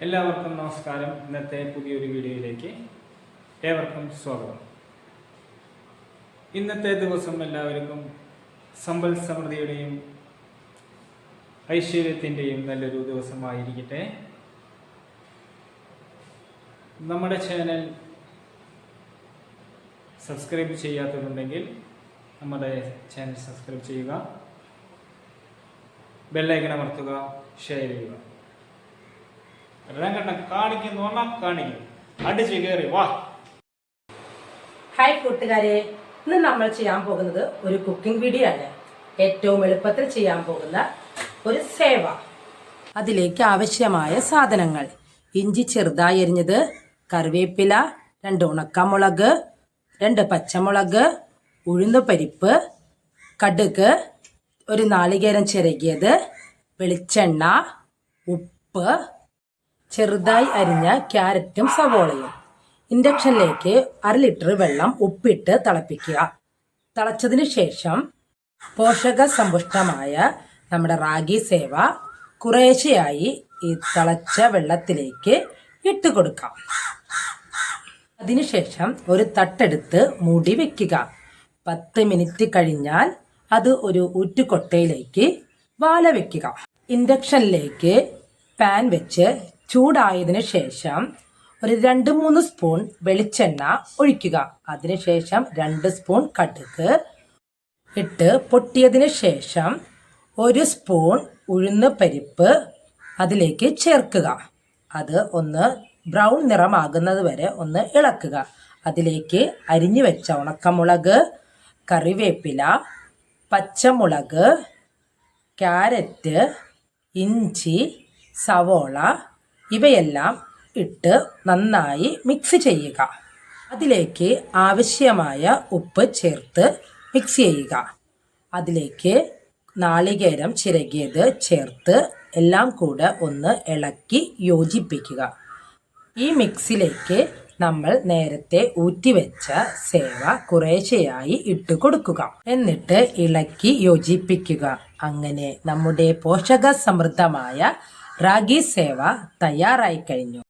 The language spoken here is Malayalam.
എല്ലാവർക്കും നമസ്കാരം. ഇന്നത്തെ പുതിയൊരു വീഡിയോയിലേക്ക് ഏവർക്കും സ്വാഗതം. ഇന്നത്തെ ദിവസം എല്ലാവർക്കും സമ്പൽ സമൃദ്ധിയുടെയും ഐശ്വര്യത്തിൻ്റെയും നല്ലൊരു ദിവസമായിരിക്കട്ടെ. നമ്മുടെ ചാനൽ സബ്സ്ക്രൈബ് ചെയ്യാത്തതുണ്ടെങ്കിൽ നമ്മുടെ ചാനൽ സബ്സ്ക്രൈബ് ചെയ്യുക, ബെല്ലൈക്കൺ അമർത്തുക, ഷെയർ ചെയ്യുക. അടിച്ചു കയറി വാ. ഹായ് കൂട്ടുകാരെ, ഇന്ന് നമ്മൾ ചെയ്യാൻ പോകുന്നത് ഒരു കുക്കിംഗ് വീഡിയോ ആണ്. ഏറ്റവും എളുപ്പത്തിൽ ചെയ്യാൻ പോകുന്ന ഒരു സേവ. അതിലേക്ക് ആവശ്യമായ സാധനങ്ങൾ: ഇഞ്ചി ചെറുതായി അരിഞ്ഞത്, കറിവേപ്പില, 2 ഉണക്കമുളക്, 2 പച്ചമുളക്, ഉഴുന്നുപരിപ്പ്, കടുക്, ഒരു നാളികേരം ചിരകിയത്, വെളിച്ചെണ്ണ, ഉപ്പ്, ചെറുതായി അരിഞ്ഞ ക്യാരറ്റും സവോളയും. ഇൻഡക്ഷനിലേക്ക് 1/2 ലിറ്റർ വെള്ളം ഉപ്പിട്ട് തിളപ്പിക്കുക. തിളച്ചതിന് ശേഷം പോഷക സമ്പുഷ്ടമായ നമ്മുടെ റാഗി സേവ കുറേശ്ശെയായി ഈ തിളച്ച വെള്ളത്തിലേക്ക് ഇട്ട് കൊടുക്കാം. അതിനുശേഷം ഒരു തട്ടെടുത്ത് മൂടി വെക്കുക. 10 മിനിറ്റ് കഴിഞ്ഞാൽ അത് ഒരു ഊറ്റുകൊട്ടയിലേക്ക് വാല വെക്കുക. ഇൻഡക്ഷനിലേക്ക് പാൻ വെച്ച് ചൂടായതിനു ശേഷം ഒരു 2-3 സ്പൂൺ വെളിച്ചെണ്ണ ഒഴിക്കുക. അതിനുശേഷം 2 സ്പൂൺ കടുക് ഇട്ട് പൊട്ടിയതിനു ശേഷം 1 സ്പൂൺ ഉഴുന്ന് പരിപ്പ് അതിലേക്ക് ചേർക്കുക. അത് ഒന്ന് ബ്രൗൺ നിറമാകുന്നത് വരെ ഒന്ന് ഇളക്കുക. അതിലേക്ക് അരിഞ്ഞു വെച്ച ഉണക്കമുളക്, കറിവേപ്പില, പച്ചമുളക്, ക്യാരറ്റ്, ഇഞ്ചി, സവോള ഇവയെല്ലാം ഇട്ട് നന്നായി മിക്സ് ചെയ്യുക. അതിലേക്ക് ആവശ്യമായ ഉപ്പ് ചേർത്ത് മിക്സ് ചെയ്യുക. അതിലേക്ക് നാളികേരം ചിരകിയത് ചേർത്ത് എല്ലാം കൂടെ ഒന്ന് ഇളക്കി യോജിപ്പിക്കുക. ഈ മിക്സിലേക്ക് നമ്മൾ നേരത്തെ ഊറ്റിവെച്ച സേവ കുറേശ്ശെയായി ഇട്ട് കൊടുക്കുക. എന്നിട്ട് ഇളക്കി യോജിപ്പിക്കുക. അങ്ങനെ നമ്മുടെ പോഷക സമൃദ്ധമായ റാഗി സേവ തയ്യാറായി കഴിഞ്ഞു.